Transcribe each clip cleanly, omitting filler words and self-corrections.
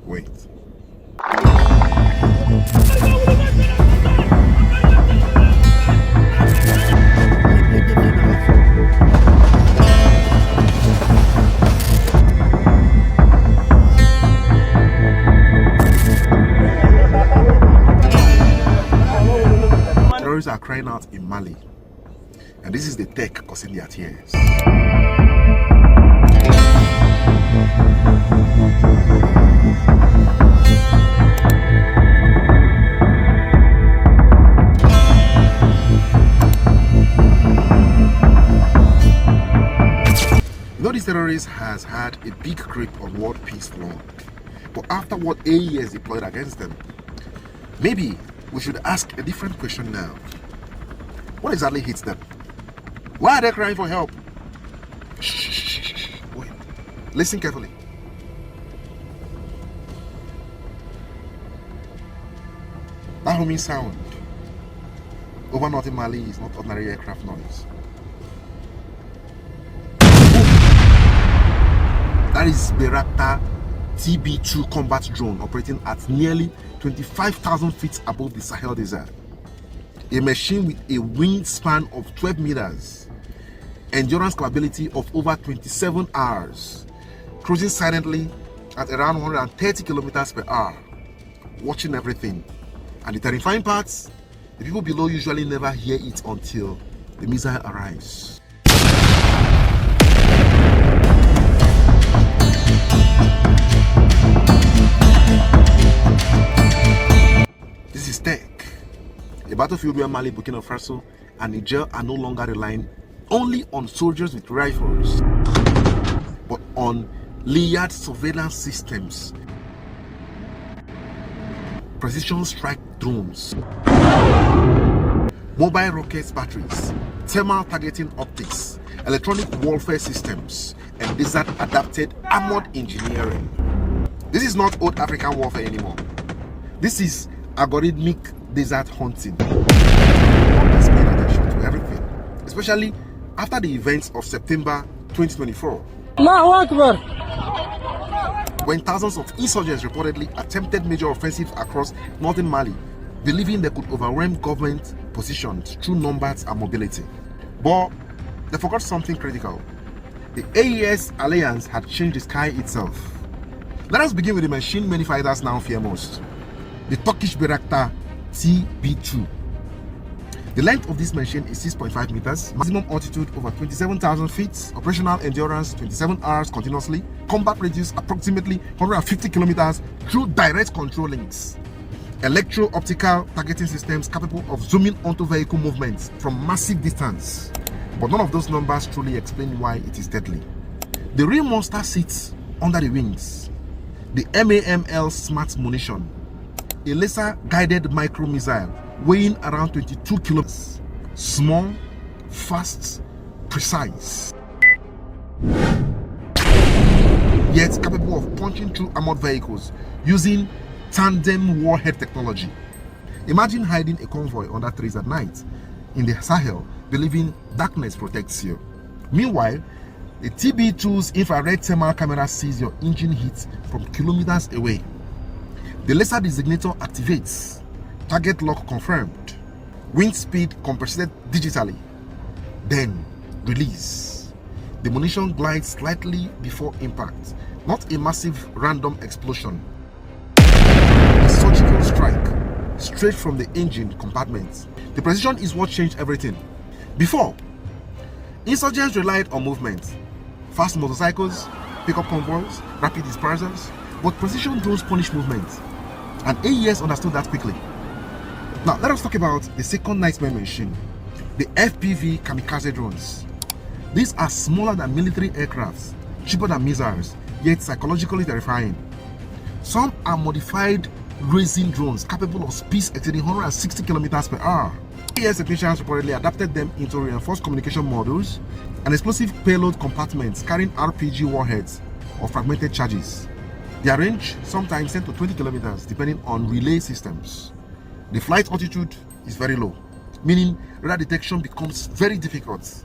Wait. Terrorists are crying out in Mali, and this is the tech causing their tears. You know, this terrorist has had a big grip on world peace long, but after what AES deployed against them, maybe we should ask a different question now. What exactly hits them? Why are they crying for help? Shh. Wait. Listen carefully. That humming sound over northern Mali is not ordinary aircraft noise. That is Bayraktar TB2 combat drone operating at nearly 25,000 feet above the Sahel desert. A machine with a wingspan of 12 meters, endurance capability of over 27 hours, cruising silently at around 130 kilometers per hour, watching everything. And the terrifying parts, the people below usually never hear it until the missile arrives. This is tech. A battlefield where Mali, Burkina Faso, and Niger are no longer relying only on soldiers with rifles, but on layered surveillance systems, precision strike drones, mobile rockets batteries, thermal targeting optics, electronic warfare systems, and desert adapted armored engineering. This is not old African warfare anymore. This is algorithmic desert hunting. Let's pay attention to everything, especially after the events of September 2024, when thousands of insurgents reportedly attempted major offensives across northern Mali, believing they could overwhelm government positions through numbers and mobility. But they forgot something critical. The AES Alliance had changed the sky itself. Let us begin with the machine many fighters now fear most, the Turkish Bayraktar TB2. The length of this machine is 6.5 meters, maximum altitude over 27,000 feet, operational endurance 27 hours continuously, combat radius approximately 150 kilometers through direct control links, electro-optical targeting systems capable of zooming onto vehicle movements from massive distance. But none of those numbers truly explain why it is deadly. The real monster sits under the wings. The MAML Smart Munition, a laser-guided micro-missile weighing around 22 kilos, small, fast, precise, yet capable of punching through armored vehicles using tandem warhead technology. Imagine hiding a convoy under trees at night in the Sahel, believing darkness protects you. Meanwhile, the TB2's infrared thermal camera sees your engine heat from kilometers away. The laser designator activates, target lock confirmed, wind speed compressed digitally, then release. The munition glides slightly before impact, not a massive random explosion. A surgical strike, straight from the engine compartment. The precision is what changed everything. Before, insurgents relied on movement, fast motorcycles, pickup convoys, rapid dispersers, but precision drones punish movement. And AES understood that quickly. Now, let us talk about the second nightmare machine, the FPV kamikaze drones. These are smaller than military aircrafts, cheaper than missiles, yet psychologically terrifying. Some are modified racing drones capable of speeds exceeding 160 kilometers per hour. AES technicians reportedly adapted them into reinforced communication modules and explosive payload compartments carrying RPG warheads or fragmented charges. Their range sometimes 10 to 20 kilometers depending on relay systems. The flight altitude is very low, meaning radar detection becomes very difficult.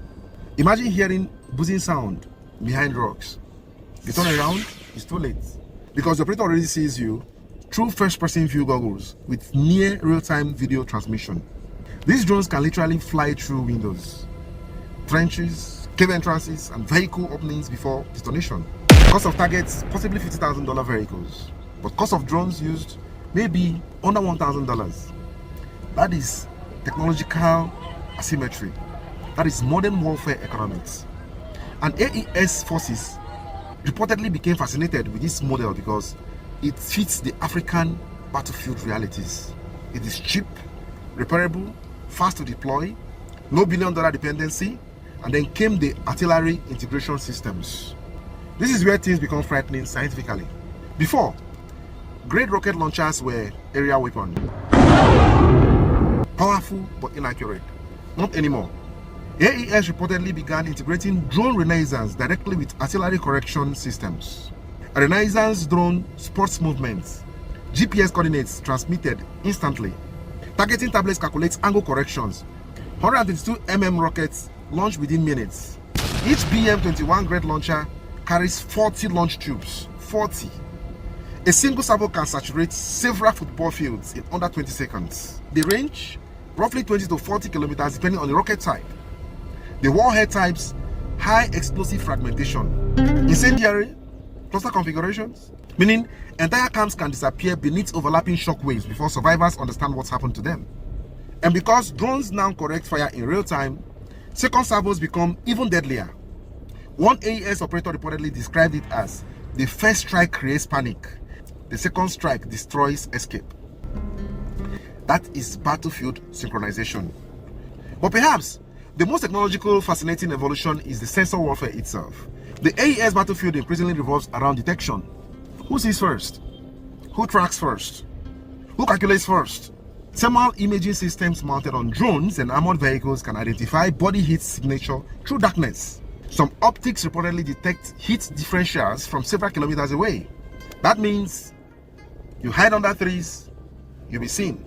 Imagine hearing buzzing sound behind rocks. You turn around, it's too late. because the operator already sees you through first-person view goggles with near real-time video transmission. These drones can literally fly through windows, trenches, cave entrances, and vehicle openings before detonation. Cost of targets, possibly $50,000 vehicles, but cost of drones used may be under $1,000. That is technological asymmetry. That is modern warfare economics. And AES forces reportedly became fascinated with this model because it fits the African battlefield realities. It is cheap, repairable, fast to deploy, no billion-dollar dependency, and then came the artillery integration systems. This is where things become frightening scientifically. Before, great rocket launchers were area weapons. Powerful but inaccurate. Not anymore. AES reportedly began integrating drone renaissance directly with artillery correction systems. A renaissance drone spots movements, GPS coordinates transmitted instantly. Targeting tablets calculates angle corrections. 122 rockets launch within minutes. Each BM-21 Grad launcher carries 40 launch tubes. 40. A single salvo can saturate several football fields in under 20 seconds. The range, roughly 20 to 40 kilometers depending on the rocket type. The warhead types, high explosive fragmentation, incendiary, cluster configurations, meaning entire camps can disappear beneath overlapping shock waves before survivors understand what's happened to them. And because drones now correct fire in real time, second salvos become even deadlier. One AES operator reportedly described it as the first strike creates panic, the second strike destroys escape. That is battlefield synchronization. But perhaps the most technological fascinating evolution is the sensor warfare itself. The AES battlefield increasingly revolves around detection. Who sees first? Who tracks first? Who calculates first? Thermal imaging systems mounted on drones and armored vehicles can identify body heat signature through darkness. Some optics reportedly detect heat differentials from several kilometers away. That means you hide under trees, you'll be seen.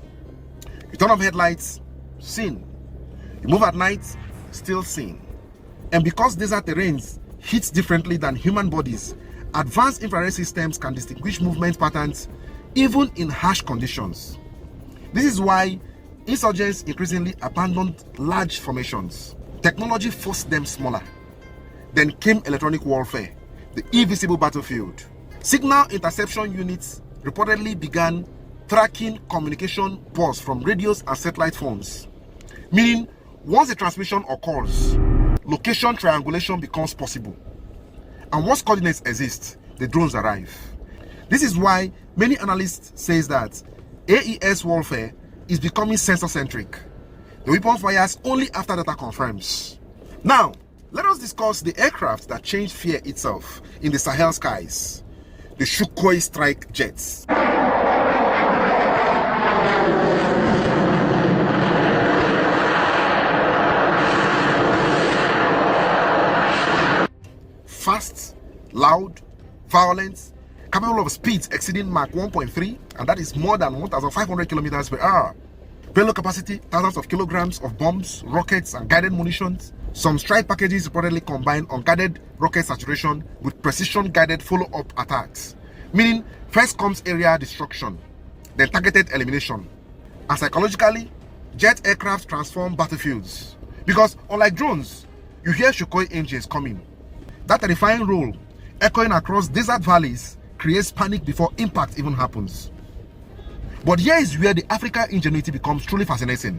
You turn off headlights, seen. You move at night, still seen. And because desert terrains heat differently than human bodies, advanced infrared systems can distinguish movement patterns even in harsh conditions. This is why insurgents increasingly abandoned large formations. Technology forced them smaller. Then came electronic warfare, the invisible battlefield. Signal interception units reportedly began tracking communication bursts from radios and satellite phones. Meaning, once a transmission occurs, location triangulation becomes possible. And once coordinates exist, the drones arrive. This is why many analysts say that AES warfare is becoming sensor-centric. The weapon fires only after data confirms. Now, let us discuss the aircraft that changed fear itself in the Sahel skies, the Sukhoi strike jets. Fast, loud, violent, capable of speeds exceeding Mach 1.3, and that is more than 1,500 kilometers per hour. Payload capacity, thousands of kilograms of bombs, rockets, and guided munitions. Some strike packages reportedly combine unguided rocket saturation with precision-guided follow-up attacks, meaning first comes area destruction, then targeted elimination. And psychologically, jet aircraft transform battlefields. Because unlike drones, you hear Sukhoi engines coming. That terrifying roll, echoing across desert valleys, creates panic before impact even happens. But here is where the African ingenuity becomes truly fascinating.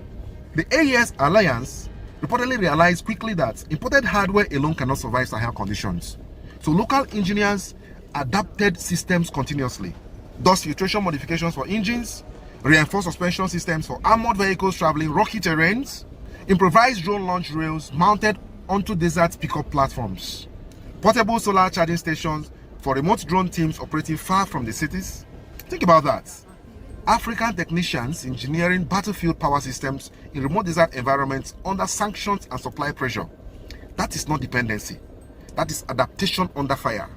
The AES Alliance reportedly realized quickly that imported hardware alone cannot survive Sahel conditions. So local engineers adapted systems continuously. Thus filtration modifications for engines, reinforced suspension systems for armored vehicles traveling rocky terrains, improvised drone launch rails mounted onto desert pickup platforms, portable solar charging stations for remote drone teams operating far from the cities. Think about that. African technicians engineering battlefield power systems in remote desert environments under sanctions and supply pressure. That is not dependency. That is adaptation under fire.